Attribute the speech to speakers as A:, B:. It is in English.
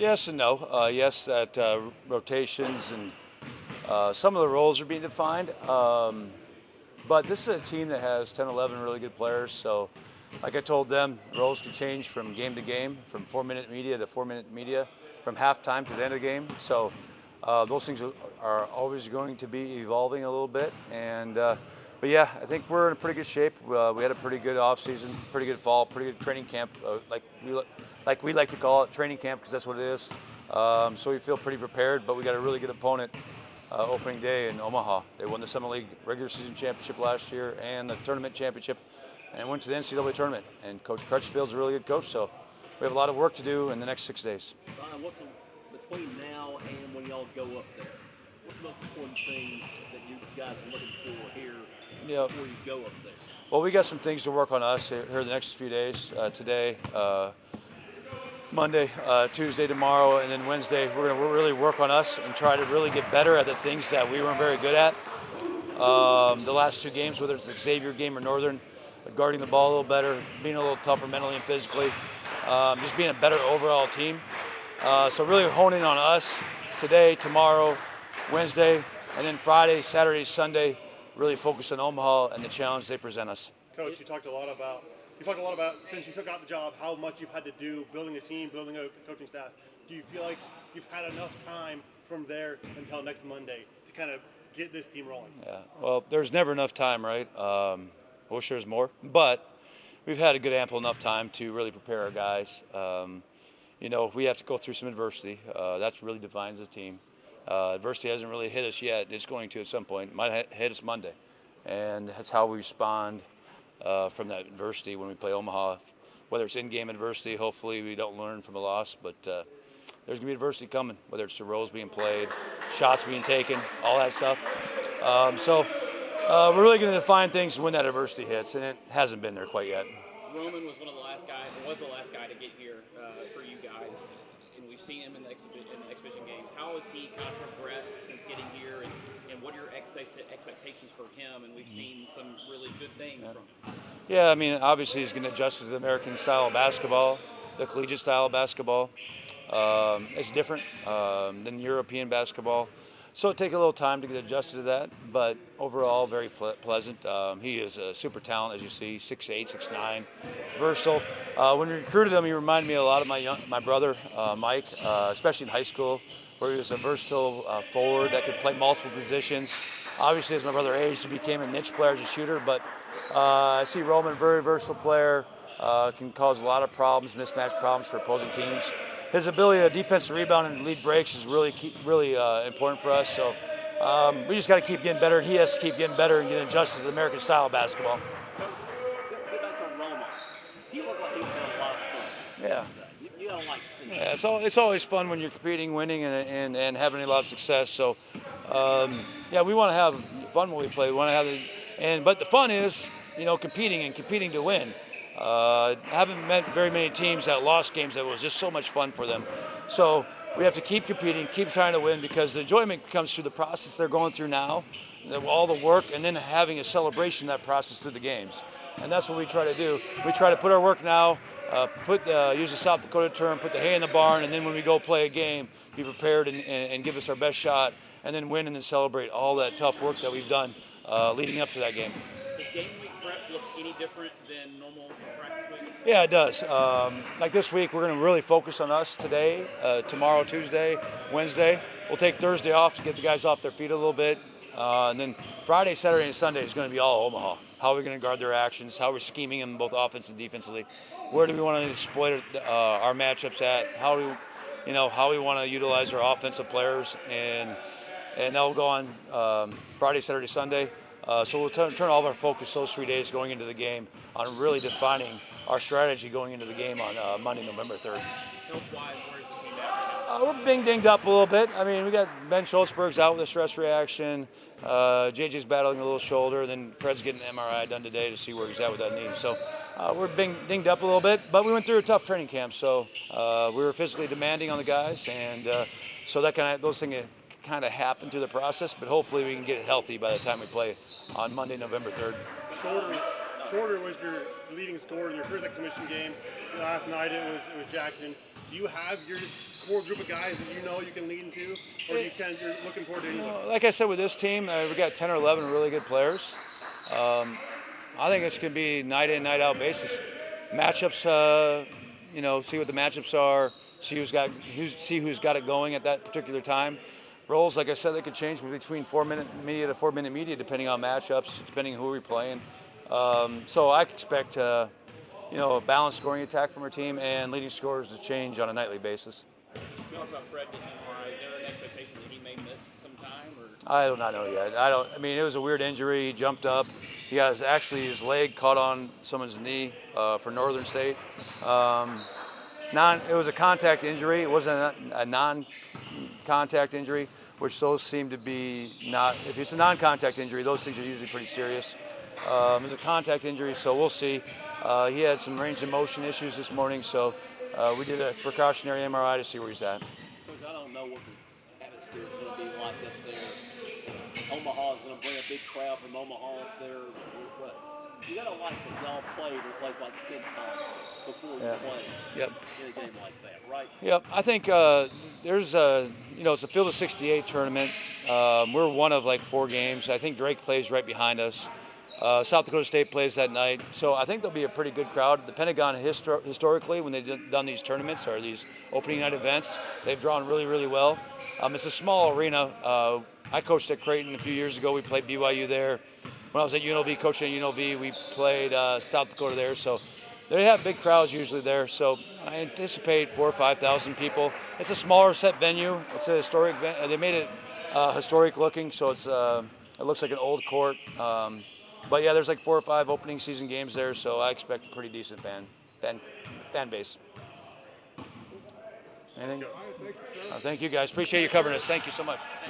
A: Yes and no. Yes, that rotations and some of the roles are being defined. But this is a team that has 10, 11 really good players. So, like I told them, roles can change from game to game, from 4-minute media to 4-minute media, from halftime to the end of the game. So, those things are always going to be evolving a little bit. But yeah, I think we're in pretty good shape. We had a pretty good off season, pretty good fall, pretty good training camp, like we like to call it, training camp, because that's what it is. So we feel pretty prepared, but we got a really good opponent opening day in Omaha. They won the Summit League regular season championship last year and the tournament championship, and went to the NCAA tournament. And Coach Crutchfield's a really good coach, so we have a lot of work to do in the next 6 days.
B: Between now and when y'all go up there, what's the most important thing that you guys are looking for here before you go up there?
A: Well, we got some things to work on us here the next few days. Today, Monday, Tuesday, tomorrow, and then Wednesday. We're going to really work on us and try to really get better at the things that we weren't very good at. The last 2 games, whether it's the Xavier game or Northern, guarding the ball a little better, being a little tougher mentally and physically, just being a better overall team. So really honing on us today, tomorrow, Wednesday, and then Friday, Saturday, Sunday, really focus on Omaha and the challenge they present us.
C: Coach, you talked a lot about since you took out the job, how much you've had to do building a team, building a coaching staff. Do you feel like you've had enough time from there until next Monday to kind of get this team rolling?
A: Yeah, well, there's never enough time, right? I wish there was more, but we've had a good ample enough time to really prepare our guys. We have to go through some adversity. That really defines the team. Adversity hasn't really hit us yet. It's going to at some point. It might hit us Monday. And that's how we respond from that adversity when we play Omaha. Whether it's in-game adversity, hopefully we don't learn from a loss, but there's going to be adversity coming, whether it's the roles being played, shots being taken, all that stuff. We're really going to define things when that adversity hits, and it hasn't been there quite yet.
D: Roman was the last guy to get here for you guys, and we've seen him in the exhibition games. How has he kind of progressed since getting here, and what are your expectations for him? And we've seen some really good things from him.
A: Yeah, I mean, obviously he's going to adjust to the American style of basketball, the collegiate style of basketball. It's different than European basketball. So it'll take a little time to get adjusted to that, but overall very pleasant. He is a super talent, as you see, 6'8", 6'9", versatile. When we recruited him, he reminded me a lot of my brother, Mike, especially in high school, where he was a versatile forward that could play multiple positions. Obviously, as my brother aged, he became a niche player as a shooter, but I see Roman, very versatile player, can cause a lot of problems, mismatch problems for opposing teams. His ability to defensive rebound and lead breaks is really important for us. So we just got to keep getting better. He has to keep getting better and getting adjusted to the American style of basketball.
B: Get back on Roman. He looked like he was having a lot of fun.
A: Yeah.
B: You don't like seeing
A: Yeah, it's always fun when you're competing, winning, and having a lot of success. So, we want to have fun when we play. We want to have but the fun is, competing to win. Haven't met very many teams that lost games that was just so much fun for them. So we have to keep competing, keep trying to win, because the enjoyment comes through the process they're going through now, all the work, and then having a celebration of that process through the games. And that's what we try to do. We try to put our work now, use the South Dakota term, put the hay in the barn, and then when we go play a game, be prepared and give us our best shot, and then win and then celebrate all that tough work that we've done leading up to that game.
D: Does game week prep look any different than normal practice week?
A: Yeah, it does. Like this week, we're going to really focus on us today, tomorrow, Tuesday, Wednesday. We'll take Thursday off to get the guys off their feet a little bit. And then Friday, Saturday, and Sunday is going to be all Omaha. How are we going to guard their actions? How we're scheming them both offensively and defensively? Where do we want to exploit our matchups at? How we want to utilize our offensive players, and that'll go on Friday, Saturday, Sunday. So we'll turn all of our focus those 3 days going into the game on really defining our strategy going into the game on Monday, November 3rd.
D: Health-wise, where's the team at?
A: We're being dinged up a little bit. I mean, we got Ben Schultzberg's out with a stress reaction. JJ's battling a little shoulder. Then Fred's getting an MRI done today to see where he's at with that knee. So we're being dinged up a little bit. But we went through a tough training camp. So we were physically demanding on the guys. And so those things kind of happen through the process. But hopefully we can get it healthy by the time we play on Monday, November 3rd.
C: Shorter was your leading scorer in your first exhibition game. Last night it was Jackson. Do you have your core group of guys that you know you can lean into, or you're looking forward to anyone?
A: Like I said, with this team, we got 10 or 11 really good players. I think it's going to be night in, night out basis. Matchups, see what the matchups are, see who's got it going at that particular time. Roles, like I said, they could change between 4-minute media to 4-minute media depending on matchups, depending on who we're playing. So I expect, a balanced scoring attack from our team and leading scorers to change on a nightly basis.
D: You talked about Fred getting MRI. Is there an expectation that he may miss some time? Or?
A: I do not know yet. It was a weird injury. He jumped up. He has actually his leg caught on someone's knee for Northern State. It was a contact injury. It wasn't a non-contact injury, which those seem to be not. If it's a non-contact injury, those things are usually pretty serious. It was a contact injury, so we'll see. He had some range of motion issues this morning, so we did a precautionary MRI to see where he's at.
B: Coach, I don't know what the atmosphere is going to be like up there. Omaha is going to bring a big crowd from Omaha up there. But you got to like that y'all played in a place like Cintas before you play in a game like that, right?
A: Yep. I think there's it's a field of 68 tournament. We're one of like 4 games. I think Drake plays right behind us. South Dakota State plays that night. So I think there'll be a pretty good crowd. The Pentagon historically, when they've done these tournaments or these opening night events, they've drawn really, really well. It's a small arena. I coached at Creighton a few years ago. We played BYU there. When I was at UNLV, coaching at UNLV, we played South Dakota there. So they have big crowds usually there. So I anticipate 4,000 or 5,000 people. It's a smaller set venue. It's a historic venue. They made it historic looking, so it looks like an old court. But yeah, there's like 4 or 5 opening season games there, so I expect a pretty decent fan base. Anything? Thank you guys. Appreciate you covering us. Thank you so much.